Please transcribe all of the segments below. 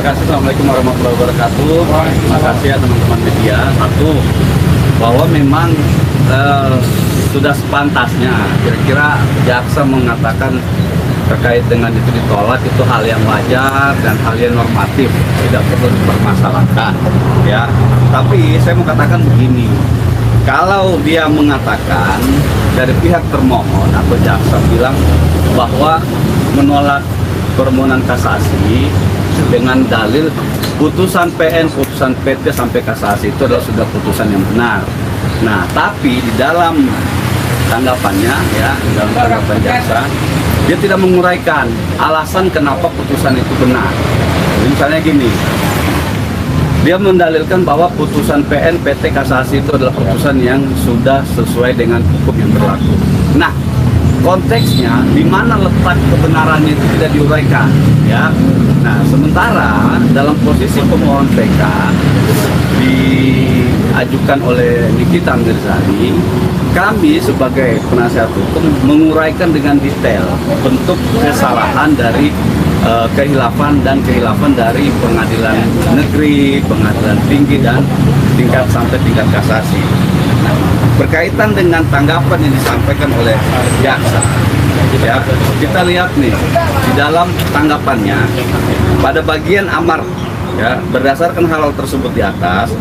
kasih. Assalamualaikum warahmatullahi wabarakatuh. Terima kasih ya teman-teman media. Satu, bahwa memang sudah sepantasnya kira-kira jaksa mengatakan terkait dengan itu ditolak, itu hal yang wajar dan hal yang normatif, tidak perlu dipermasalahkan ya. Tapi saya mau katakan begini, kalau dia mengatakan dari pihak termohon atau jaksa bilang bahwa menolak permohonan kasasi dengan dalil putusan PN, putusan PT sampai kasasi itu adalah sudah putusan yang benar. Nah, tapi di dalam tanggapannya ya, dalam tanggapan jaksa, dia tidak menguraikan alasan kenapa putusan itu benar. Jadi misalnya gini, dia mendalilkan bahwa putusan PN, PT, kasasi itu adalah putusan yang sudah sesuai dengan hukum yang berlaku. Nah, konteksnya di mana letak kebenarannya itu tidak diuraikan ya. Nah, sementara dalam posisi pemohon PK diajukan oleh Nikita Mirzani, kami sebagai penasihat hukum menguraikan dengan detail bentuk kesalahan dari kehilafan dari pengadilan negeri, pengadilan tinggi dan tingkat sampai tingkat kasasi. Nah, berkaitan dengan tanggapan yang disampaikan oleh jaksa, ya, kita lihat nih di dalam tanggapannya pada bagian amar, ya, berdasarkan hal tersebut di atas,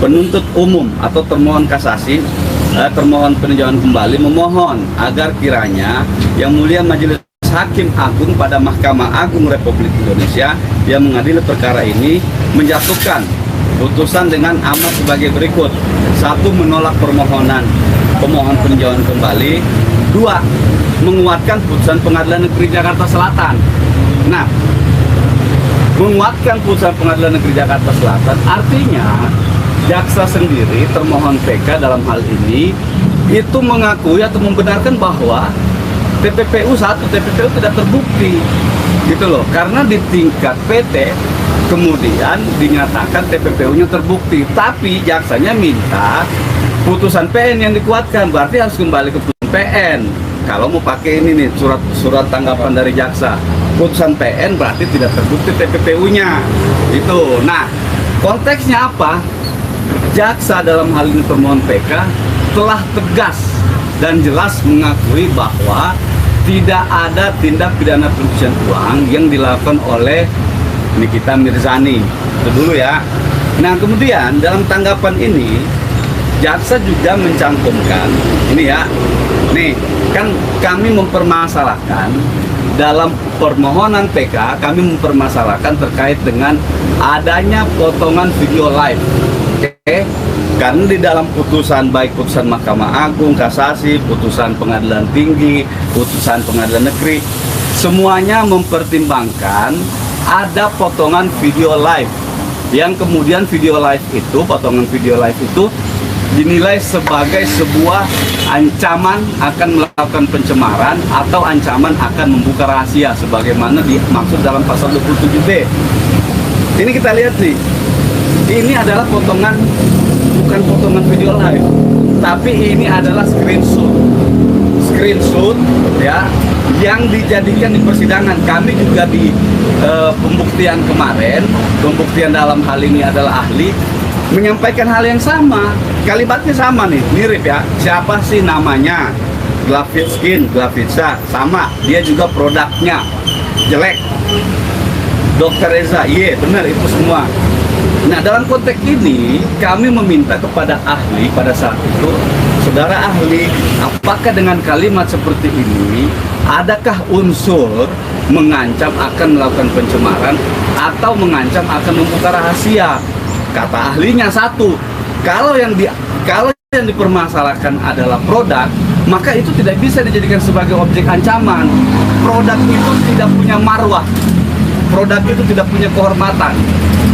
penuntut umum atau termohon kasasi, termohon peninjauan kembali memohon agar kiranya Yang Mulia Majelis Hakim Agung pada Mahkamah Agung Republik Indonesia yang mengadili perkara ini menjatuhkan putusan dengan amar sebagai berikut. 1. Menolak permohonan pemohon peninjauan kembali. 2. Menguatkan putusan Pengadilan Negeri Jakarta Selatan. Nah, menguatkan putusan Pengadilan Negeri Jakarta Selatan artinya jaksa sendiri, termohon PK dalam hal ini, itu mengakui atau membenarkan bahwa TPPU tidak terbukti, gitu loh. Karena di tingkat PT kemudian dinyatakan TPPU-nya terbukti, tapi jaksanya minta putusan PN yang dikuatkan, berarti harus kembali ke putusan PN. Kalau mau pakai ini nih surat tanggapan dari jaksa, putusan PN berarti tidak terbukti TPPU-nya, gitu. Nah, konteksnya apa? Jaksa dalam hal ini termohon PK telah tegas dan jelas mengakui bahwa tidak ada tindak pidana pencucian uang yang dilakukan oleh Nikita Mirzani. Itu dulu ya. Nah, kemudian dalam tanggapan ini jaksa juga mencantumkan ini ya. Nih, kan kami mempermasalahkan dalam permohonan PK, kami mempermasalahkan terkait dengan adanya potongan video live. Oke. Karena di dalam putusan, baik putusan Mahkamah Agung, kasasi, putusan Pengadilan Tinggi, putusan Pengadilan Negeri, semuanya mempertimbangkan ada potongan video live, yang kemudian video live itu, potongan video live itu dinilai sebagai sebuah ancaman akan melakukan pencemaran atau ancaman akan membuka rahasia sebagaimana dimaksud dalam pasal 27B. Ini kita lihat nih, ini adalah potongan, bukan potongan video live, tapi ini adalah screenshot ya, yang dijadikan di persidangan. Kami juga di pembuktian kemarin, pembuktian dalam hal ini adalah ahli menyampaikan hal yang sama, kalimatnya sama nih, mirip ya. Siapa sih namanya? Glavitsa, sama, dia juga produknya jelek. Dr. Reza, iya benar itu semua. Nah, dalam konteks ini kami meminta kepada ahli pada saat itu, saudara ahli, apakah dengan kalimat seperti ini adakah unsur mengancam akan melakukan pencemaran atau mengancam akan membuka rahasia? Kata ahlinya satu, kalau yang dipermasalahkan adalah produk, maka itu tidak bisa dijadikan sebagai objek ancaman. Produk itu tidak punya marwah, produk itu tidak punya kehormatan,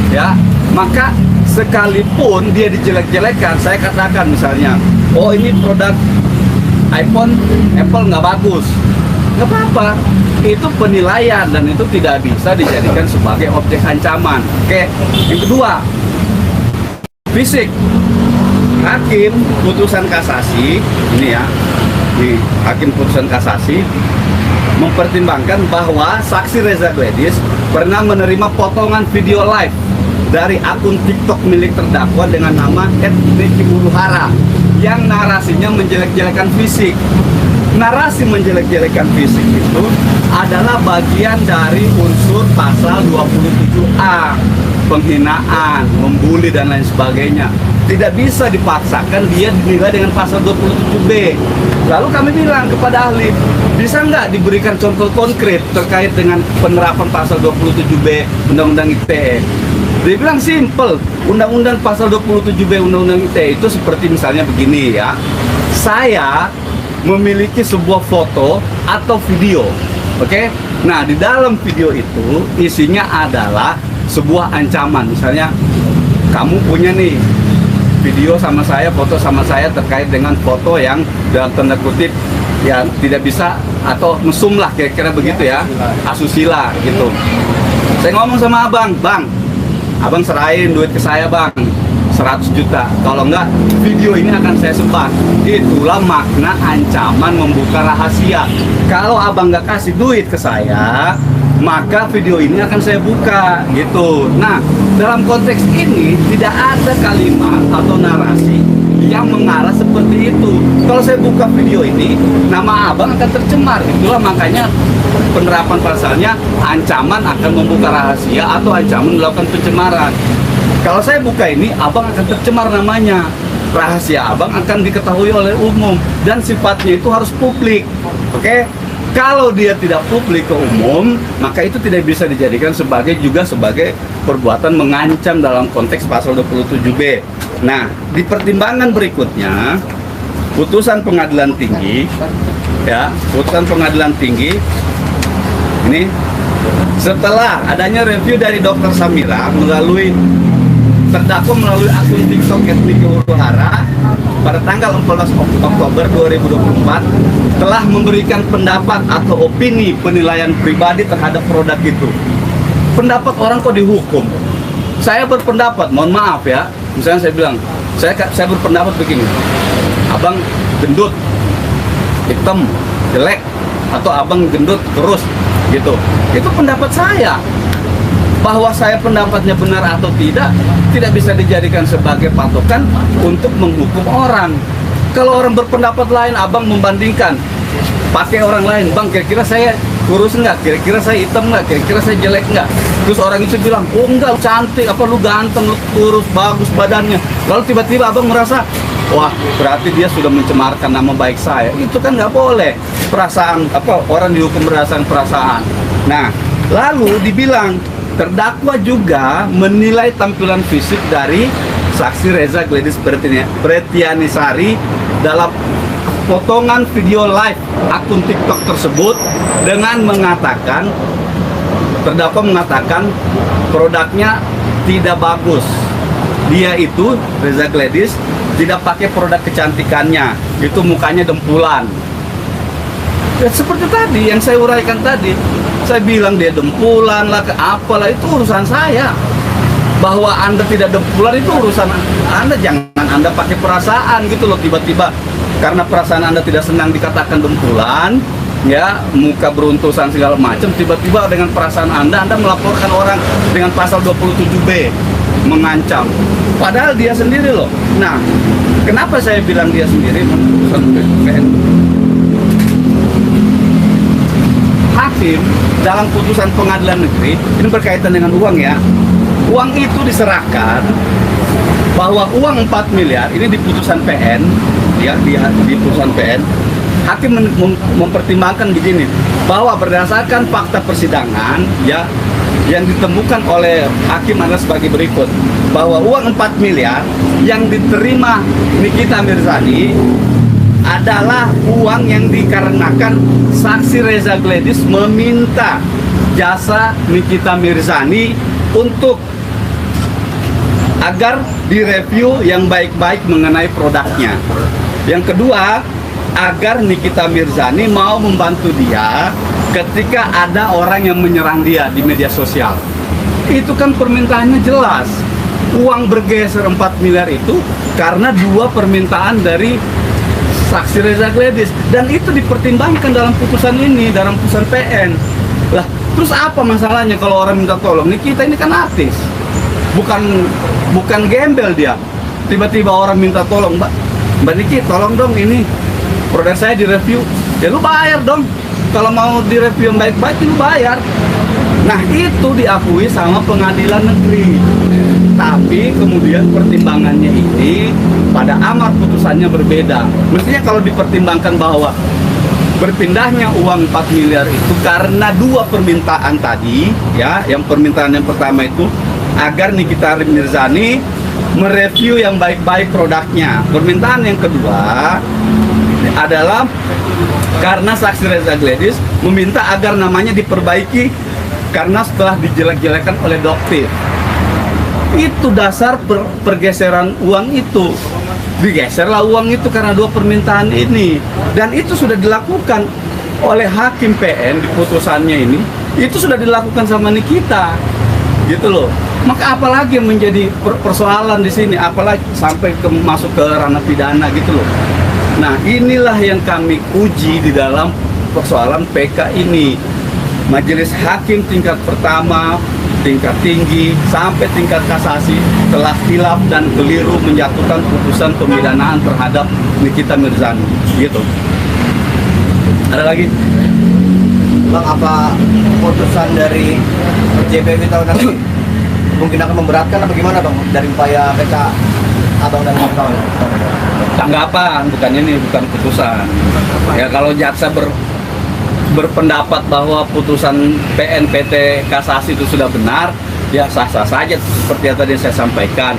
ya. Maka sekalipun dia dijelek-jelekan, saya katakan misalnya, oh ini produk iPhone, Apple nggak bagus, nggak apa-apa, itu penilaian dan itu tidak bisa dijadikan sebagai objek ancaman. Oke, yang kedua, fisik. Hakim putusan kasasi, ini ya, nih, hakim putusan kasasi mempertimbangkan bahwa saksi Reza Gladys pernah menerima potongan video live dari akun TikTok milik terdakwa dengan nama @Niki Uruhara yang narasinya menjelek-jelekan fisik. Narasi menjelek-jelekan fisik itu adalah bagian dari unsur pasal 27A, penghinaan, membuli dan lain sebagainya. Tidak bisa dipaksakan dia dinilai dengan pasal 27B. Lalu kami bilang kepada ahli, bisa nggak diberikan contoh konkret terkait dengan penerapan pasal 27B Undang-Undang ITE? Dia bilang simple, Undang-Undang pasal 27B Undang-Undang ITE itu seperti misalnya begini ya. Saya memiliki sebuah foto atau video, oke? Nah, di dalam video itu isinya adalah sebuah ancaman. Misalnya, kamu punya nih video sama saya, foto sama saya terkait dengan foto yang dalam tanda kutip yang tidak bisa atau mesum lah, kira-kira begitu ya, asusila gitu. Saya ngomong sama abang, bang, abang serahin duit ke saya bang, 100 juta. Kalau enggak, video ini akan saya sebar. Itulah makna ancaman membuka rahasia. Kalau abang nggak kasih duit ke saya, maka video ini akan saya buka gitu. Nah, dalam konteks ini tidak ada kalimat atau narasi yang mengarah seperti itu. Kalau saya buka video ini, nama abang akan tercemar. Itulah makanya penerapan pasalnya ancaman akan membuka rahasia atau ancaman melakukan pencemaran. Kalau saya buka ini, abang akan tercemar namanya. Rahasia abang akan diketahui oleh umum dan sifatnya itu harus publik. Oke? Kalau dia tidak publik ke umum, maka itu tidak bisa dijadikan sebagai perbuatan mengancam dalam konteks pasal 27B. Nah, di pertimbangan berikutnya, putusan pengadilan tinggi ini setelah adanya review dari Dr. Samira terdakwa melalui akun TikTok @Niki Uruhara pada tanggal 14 Oktober 2024 telah memberikan pendapat atau opini penilaian pribadi terhadap produk itu. Pendapat orang kok dihukum? Saya berpendapat, mohon maaf ya, misalnya saya bilang, saya berpendapat begini, abang gendut, hitam, jelek, atau abang gendut terus gitu. Itu pendapat saya. Bahwa saya pendapatnya benar atau tidak bisa dijadikan sebagai patokan untuk menghukum orang. Kalau orang berpendapat lain, abang membandingkan pakai orang lain, bang kira-kira saya kurus nggak, kira-kira saya hitam nggak, kira-kira saya jelek nggak. Terus orang itu bilang, oh enggak, cantik, apa lu ganteng, lu kurus, bagus badannya. Lalu tiba-tiba abang merasa, wah berarti dia sudah mencemarkan nama baik saya. Itu kan nggak boleh. Perasaan orang dihukum berdasarkan perasaan. Nah, lalu dibilang terdakwa juga menilai tampilan fisik dari saksi Reza Gladys Pretianisari dalam potongan video live akun TikTok tersebut dengan mengatakan, terdakwa mengatakan produknya tidak bagus. Dia itu, Reza Gladys, tidak pakai produk kecantikannya, itu mukanya dempulan. Ya, seperti tadi yang saya uraikan tadi, saya bilang dia dempulan lah, apalah, itu urusan saya. Bahwa Anda tidak dempulan itu urusan Anda, jangan Anda pakai perasaan gitu loh, tiba-tiba karena perasaan Anda tidak senang dikatakan dempulan, ya, muka beruntusan segala macam, tiba-tiba dengan perasaan Anda melaporkan orang dengan pasal 27B, mengancam. Padahal dia sendiri loh. Nah, kenapa saya bilang dia sendiri? Hakim dalam putusan pengadilan negeri, ini berkaitan dengan uang ya, uang itu diserahkan, bahwa uang 4 miliar ini di putusan PN ya, di putusan PN, hakim mempertimbangkan begini, bahwa berdasarkan fakta persidangan ya yang ditemukan oleh hakim adalah sebagai berikut, bahwa uang 4 miliar yang diterima Nikita Mirzani adalah uang yang dikarenakan saksi Reza Gladys meminta jasa Nikita Mirzani untuk agar direview yang baik-baik mengenai produknya. Yang kedua, agar Nikita Mirzani mau membantu dia ketika ada orang yang menyerang dia di media sosial. Itu kan permintaannya jelas. Uang bergeser 4 miliar itu karena dua permintaan dari saksi Reza Gladys, dan itu dipertimbangkan dalam putusan ini, dalam putusan PN. Lah, Terus apa masalahnya kalau orang minta tolong? Nih kita ini kan artis, bukan gembel dia. Tiba-tiba orang minta tolong, Mbak Niki tolong dong ini produk saya direview. Ya lu bayar dong. Kalau mau direview yang baik-baik lu bayar. Nah itu diakui sama pengadilan negeri. Tapi kemudian pertimbangannya ini pada amar putusannya berbeda. Mestinya kalau dipertimbangkan bahwa berpindahnya uang 4 miliar itu karena dua permintaan tadi, ya, yang permintaan yang pertama itu agar Nikita Mirzani mereview yang baik-baik produknya. Permintaan yang kedua adalah karena saksi Reza Gladys meminta agar namanya diperbaiki karena setelah dijelek-jelekan oleh Dokter. Itu dasar pergeseran uang itu. Digeserlah uang itu karena dua permintaan ini, dan itu sudah dilakukan oleh hakim PN di putusannya ini. Itu sudah dilakukan sama Nikita, gitu loh. Maka apalagi yang menjadi persoalan di sini, apalagi sampai masuk ke ranah pidana gitu loh. Nah inilah yang kami uji di dalam persoalan PK ini. Majelis hakim tingkat pertama, tingkat tinggi, sampai tingkat kasasi telah hilaf dan keliru menjatuhkan putusan pemidanaan terhadap Nikita Mirzani. Gitu. Ada lagi? Bang, apa putusan dari JPW tahun ini mungkin akan memberatkan apa gimana Bang dari upaya PK Abang dan kawan-kawan? Tanggapan, bukan ini, bukan putusan. Ya kalau jaksa berpendapat bahwa putusan PNPT kasasi itu sudah benar, ya sah-sah saja seperti yang tadi saya sampaikan.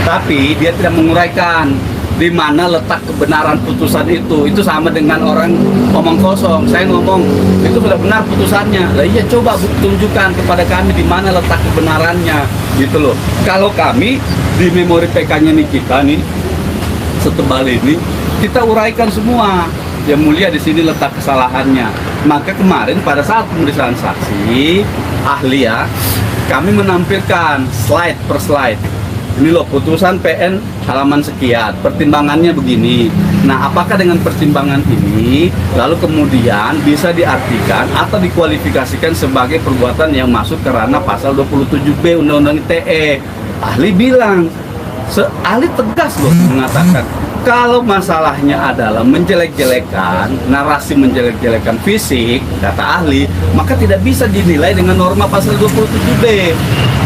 Tapi dia tidak menguraikan di mana letak kebenaran putusan itu. Itu sama dengan orang ngomong kosong. Saya ngomong itu sudah benar putusannya. Lah iya, coba tunjukkan kepada kami di mana letak kebenarannya, gitu loh. Kalau kami di memori PK-nya Nikita nih setebal ini kita uraikan semua. Yang mulia di sini letak kesalahannya. Maka kemarin pada saat pemeriksaan saksi ahli, ya, kami menampilkan slide per slide. Ini loh putusan PN halaman sekian, pertimbangannya begini. Nah, apakah dengan pertimbangan ini lalu kemudian bisa diartikan atau dikualifikasikan sebagai perbuatan yang masuk ke ranah pasal 27B Undang-Undang ITE? Ahli bilang, ahli tegas loh mengatakan kalau masalahnya adalah menjelek-jelekan, narasi menjelek-jelekan fisik, kata ahli, maka tidak bisa dinilai dengan norma pasal 27B.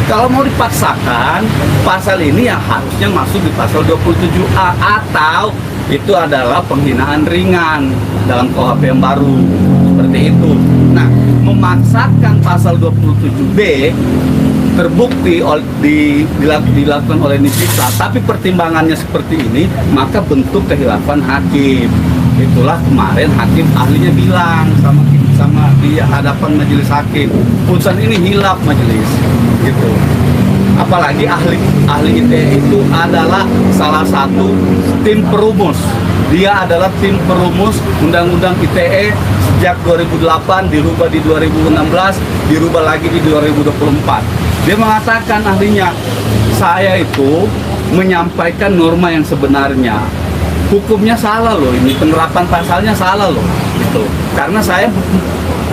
Kalau mau dipaksakan, pasal ini yang harusnya masuk di pasal 27A atau itu adalah penghinaan ringan dalam KUHP yang baru. Seperti itu. Nah, memaksakan pasal 27B terbukti dilakukan oleh Nikita, tapi pertimbangannya seperti ini, maka bentuk kehilafan hakim. Itulah kemarin hakim ahlinya bilang sama di hadapan majelis hakim, putusan ini hilaf majelis, gitu. Apalagi ahli ITE itu adalah salah satu tim perumus. Dia adalah tim perumus Undang-Undang ITE sejak 2008, dirubah di 2016, dirubah lagi di 2024. Dia mengatakan ahlinya, saya itu menyampaikan norma yang sebenarnya. Hukumnya salah loh, ini penerapan pasalnya salah loh, gitu. Karena saya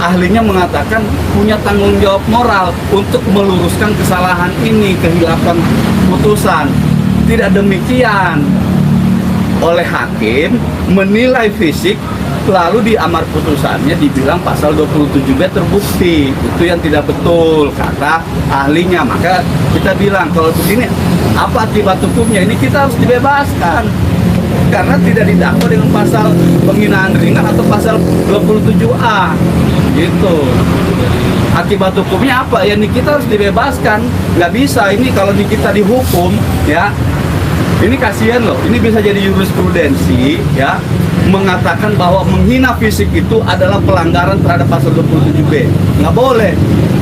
ahlinya mengatakan punya tanggung jawab moral untuk meluruskan kesalahan ini, kehilafan putusan. Tidak demikian, oleh hakim menilai fisik, lalu di amar putusannya dibilang pasal 27B terbukti. Itu yang tidak betul, kata ahlinya. Maka kita bilang kalau begini apa akibat hukumnya? Ini kita harus dibebaskan karena tidak didakwa dengan pasal penghinaan ringan atau pasal 27A, gitu. Akibat hukumnya apa? Ya ini kita harus dibebaskan. Nggak bisa ini kalau kita dihukum, ya ini kasihan loh. Ini bisa jadi jurisprudensi, ya, mengatakan bahwa menghina fisik itu adalah pelanggaran terhadap pasal 27B. Nggak boleh.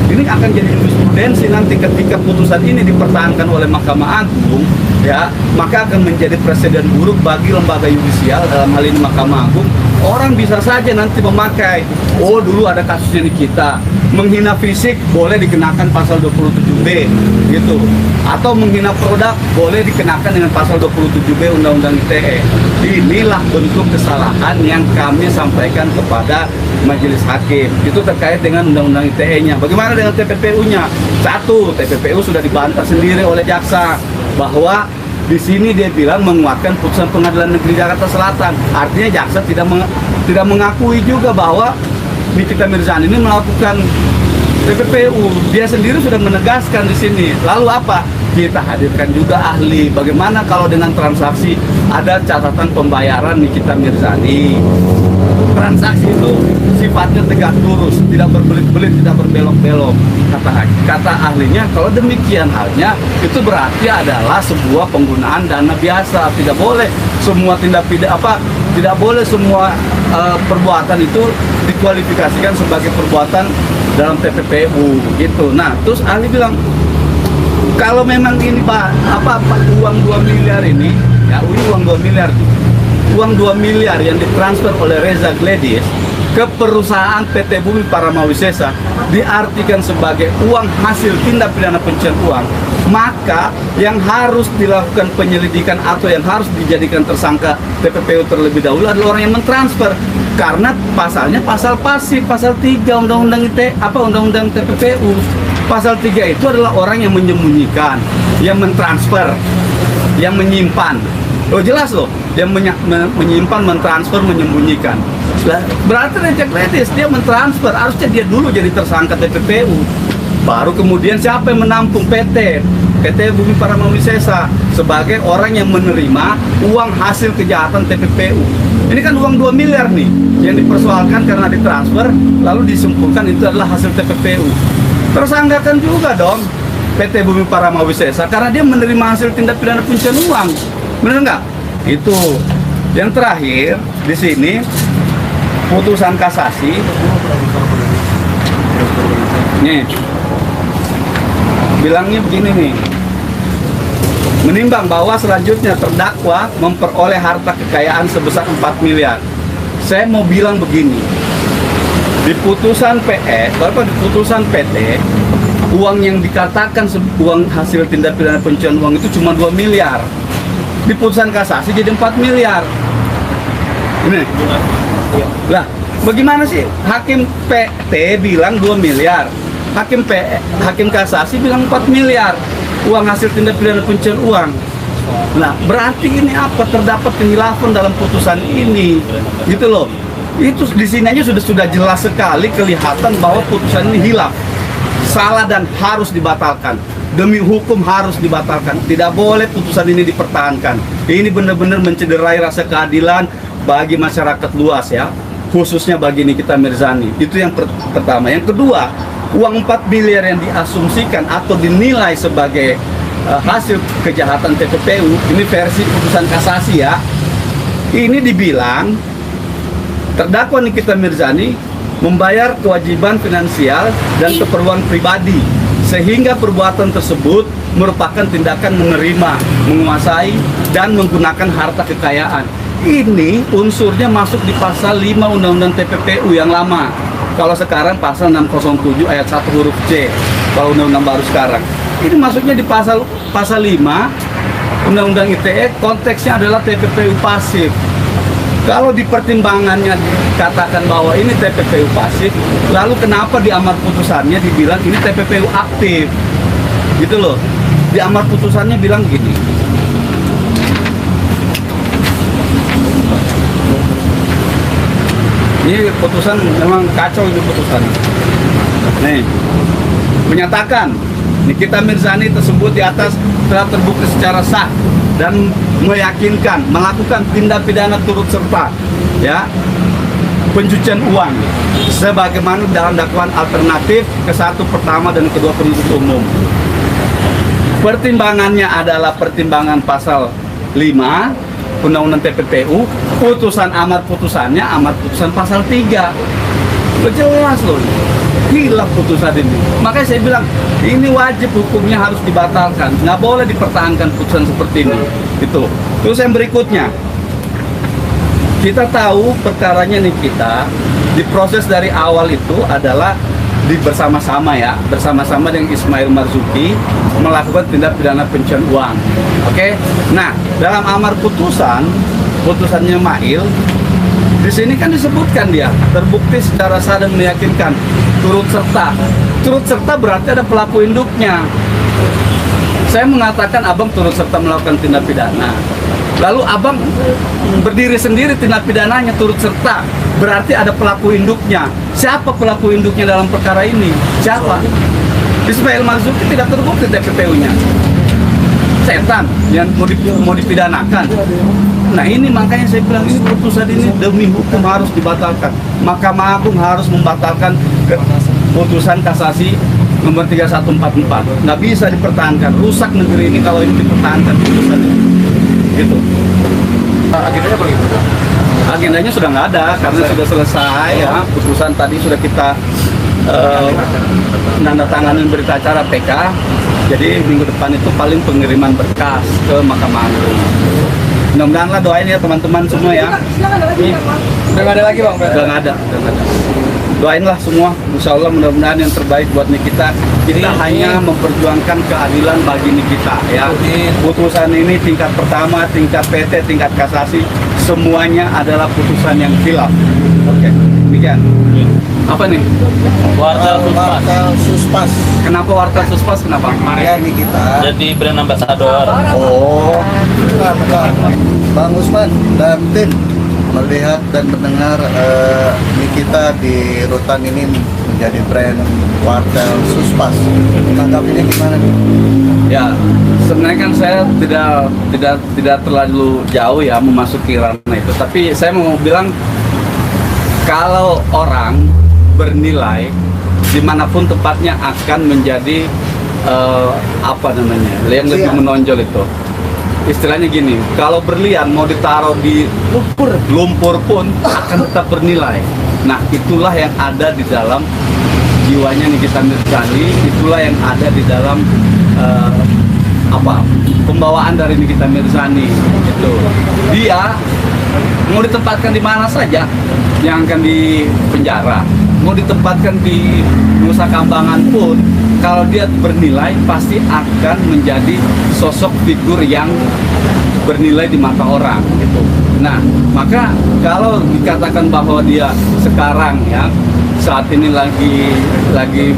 Ini akan jadi jurisprudensi nanti ketika putusan ini dipertahankan oleh Mahkamah Agung, ya, maka akan menjadi presiden buruk bagi lembaga yudisial, dalam hal ini Mahkamah Agung, orang bisa saja nanti memakai, oh dulu ada kasusnya di kita, menghina fisik boleh dikenakan pasal 27B gitu, atau menghina produk boleh dikenakan dengan pasal 27B Undang-Undang ITE. Inilah bentuk kesalahan yang kami sampaikan kepada majelis hakim, itu terkait dengan Undang-Undang ITE-nya. Bagaimana dengan TPPU-nya? Satu, TPPU sudah dibantah sendiri oleh jaksa bahwa di sini dia bilang menguatkan putusan Pengadilan Negeri Jakarta Selatan. Artinya jaksa tidak mengakui juga bahwa Nikita Mirzani ini melakukan TPPU. Dia sendiri sudah menegaskan di sini. Lalu apa? Kita hadirkan juga ahli. Bagaimana kalau dengan transaksi ada catatan pembayaran Nikita Mirzani? Transaksi itu sifatnya tegak lurus, tidak berbelit-belit, tidak berbelok-belok. Kata ahlinya, kalau demikian halnya, itu berarti adalah sebuah penggunaan dana biasa. Tidak boleh semua tidak boleh semua perbuatan itu dikualifikasikan sebagai perbuatan dalam TPPU gitu. Nah, terus ahli bilang, kalau memang ini uang 2 miliar ini, ya ini uang 2 miliar. Uang 2 miliar yang ditransfer oleh Reza Gledis ke perusahaan PT Bumi Paramawisesa diartikan sebagai uang hasil tindak pidana pencucian uang, maka yang harus dilakukan penyelidikan atau yang harus dijadikan tersangka TPPU terlebih dahulu adalah orang yang mentransfer, karena pasalnya pasal pasif, pasal 3 Undang-Undang Undang-Undang TPPU. Pasal 3 itu adalah orang yang menyembunyikan, yang mentransfer, yang menyimpan. Oh jelas loh, dia menyimpan, mentransfer, menyembunyikan. Berarti Reza Gledis dia mentransfer, harusnya dia dulu jadi tersangka TPPU. Baru kemudian siapa yang menampung PT Bumi Paramawisesa sebagai orang yang menerima uang hasil kejahatan TPPU. Ini kan uang 2 miliar nih yang dipersoalkan karena ditransfer, lalu disimpulkan itu adalah hasil TPPU. Tersangkakan juga dong PT Bumi Paramawisesa karena dia menerima hasil tindak pidana pencucian uang. Benar nggak? Itu. Yang terakhir di sini putusan kasasi. Nih, bilangnya begini nih. Menimbang bahwa selanjutnya terdakwa memperoleh harta kekayaan sebesar 4 miliar. Saya mau bilang begini. Di putusan di putusan PT, uang yang dikatakan uang hasil tindak pidana pencucian uang itu cuma 2 miliar. Di putusan kasasi jadi 4 miliar. Ini. Lah, bagaimana sih hakim PT bilang 2 miliar, hakim kasasi bilang 4 miliar uang hasil tindak pidana pencucian uang. Nah, berarti ini apa? Terdapat kehilafan dalam putusan ini. Gitu loh. Itu di sini aja sudah jelas sekali kelihatan bahwa putusan ini hilaf, salah dan harus dibatalkan. Demi hukum harus dibatalkan. Tidak boleh putusan ini dipertahankan. Ini benar-benar mencederai rasa keadilan bagi masyarakat luas ya, khususnya bagi Nikita Mirzani. Itu yang pertama. Yang kedua, uang 4 miliar yang diasumsikan atau dinilai sebagai hasil kejahatan TPPU, ini versi putusan kasasi ya. Ini dibilang terdakwa Nikita Mirzani membayar kewajiban finansial dan keperluan pribadi, sehingga perbuatan tersebut merupakan tindakan menerima, menguasai, dan menggunakan harta kekayaan. Ini unsurnya masuk di pasal 5 Undang-Undang TPPU yang lama. Kalau sekarang pasal 607 ayat 1 huruf C, kalau undang-undang baru sekarang. Ini masuknya di pasal 5 Undang-Undang ITE, konteksnya adalah TPPU pasif. Kalau di pertimbangannya dikatakan bahwa ini TPPU pasif, lalu kenapa di amar putusannya dibilang ini TPPU aktif? Gitu loh. Di amar putusannya bilang gini. Ini putusan memang kacau ini putusan. Nih, menyatakan Nikita Mirzani tersebut di atas telah terbukti secara sah dan meyakinkan melakukan tindak pidana turut serta ya pencucian uang sebagaimana dalam dakwaan alternatif ke-1 pertama dan kedua penuntut umum. Pertimbangannya adalah pertimbangan pasal 5 Undang-Undang TPPU, putusan amar putusannya amar putusan pasal 3. Jelas loh, hilaf putusan ini. Makanya saya bilang ini wajib hukumnya harus dibatalkan, nggak boleh dipertahankan putusan seperti ini. Itu. Terus yang berikutnya, kita tahu perkaranya Nikita diproses dari awal itu adalah bersama-sama ya, bersama-sama dengan Ismail Marzuki melakukan tindak pidana pencucian uang. Oke. Nah, dalam amar putusannya Mail di sini kan disebutkan dia terbukti secara sah dan meyakinkan turut serta. Turut serta berarti ada pelaku induknya. Saya mengatakan abang turut serta melakukan tindak pidana. Lalu abang berdiri sendiri tindak pidananya turut serta. Berarti ada pelaku induknya. Siapa pelaku induknya dalam perkara ini? Siapa? Ismail Marzuki tidak terbukti TPPU-nya. Setan yang mau dipidanakan. Nah ini makanya saya bilang ini putusan ini demi hukum harus dibatalkan. Mahkamah Agung harus membatalkan putusan kasasi nomor 3144. Nggak bisa dipertahankan. Rusak negeri ini kalau ini dipertahankan putusan ini. Gitu. Agendanya begitu. Agendanya sudah nggak ada karena sudah selesai ya. Putusan tadi sudah kita menandatangani berita acara PK. Jadi minggu depan itu paling pengiriman berkas ke Mahkamah Agung. Mudah-mudahan lah doain ya teman-teman semua ya. Udah nggak ada lagi bang? Udah nggak ada. Doainlah semua, insya Allah mudah-mudahan yang terbaik buat Nikita. Kita hanya memperjuangkan keadilan bagi Nikita ya. Putusan ini tingkat pertama, tingkat PT, tingkat kasasi, semuanya adalah putusan yang khilaf. Oke, demikian. Apa nih? Wartel Suspas. Kenapa Wartel Suspas? Kenapa? Ya Nikita. Jadi brand ambassador. Oh, bukan. Bang Usman dan tim melihat dan mendengar Nikita di rutan ini menjadi brand Wartel Suspas. Tanggapinya gimana nih? Ya, sebenarnya kan saya tidak terlalu jauh ya memasuki ranah itu. Tapi saya mau bilang kalau orang bernilai dimanapun tempatnya akan menjadi apa namanya yang lebih menonjol itu. Istilahnya gini, kalau berlian mau ditaruh di lumpur pun akan tetap bernilai. Nah itulah yang ada di dalam jiwanya Nikita Mirzani, itulah yang ada di dalam pembawaan dari Nikita Mirzani itu. Dia mau ditempatkan di mana saja yang akan di penjara, mau ditempatkan di Nusa Kambangan pun, kalau dia bernilai pasti akan menjadi sosok figur yang bernilai di mata orang gitu. Nah, maka kalau dikatakan bahwa dia sekarang ya saat ini lagi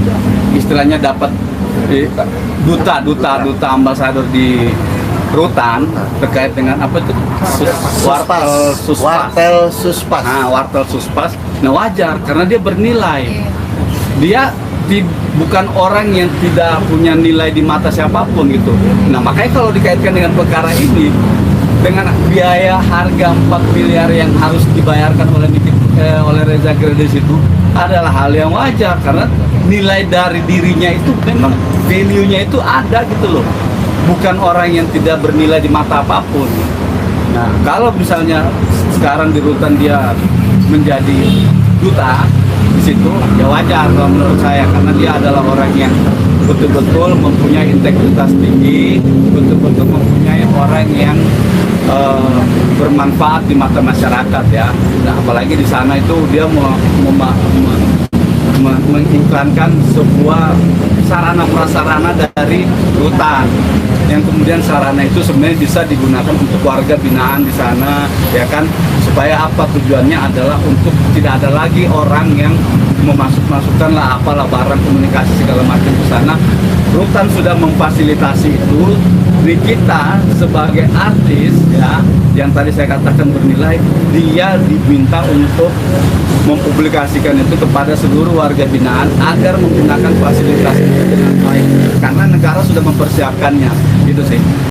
istilahnya dapat duta ambasador di rutan terkait dengan apa itu Wartel Suspas. Nah, Wartel Suspas. Nah, wajar karena dia bernilai. Dia bukan orang yang tidak punya nilai di mata siapapun gitu. Nah, makanya kalau dikaitkan dengan perkara ini dengan biaya harga 4 miliar yang harus dibayarkan oleh Reza Gredes itu adalah hal yang wajar karena nilai dari dirinya itu memang value-nya itu ada gitu loh. Bukan orang yang tidak bernilai di mata apapun. Nah, kalau misalnya sekarang di rutan dia menjadi duta di situ, ya wajar kalau menurut saya karena dia adalah orang yang betul-betul mempunyai integritas tinggi, betul-betul mempunyai orang yang bermanfaat di mata masyarakat ya. Nah, apalagi di sana itu dia mengiklankan sebuah sarana prasarana dari rutan yang kemudian sarana itu sebenarnya bisa digunakan untuk warga binaan di sana ya kan, supaya apa tujuannya adalah untuk tidak ada lagi orang yang memasukkan lah apalah barang komunikasi segala macam di sana. Rutan sudah memfasilitasi itu. Nikita sebagai artis ya yang tadi saya katakan bernilai, dia diminta untuk mempublikasikan itu kepada seluruh warga binaan agar menggunakan fasilitas itu dengan baik karena negara sudah mempersiapkannya gitu sih.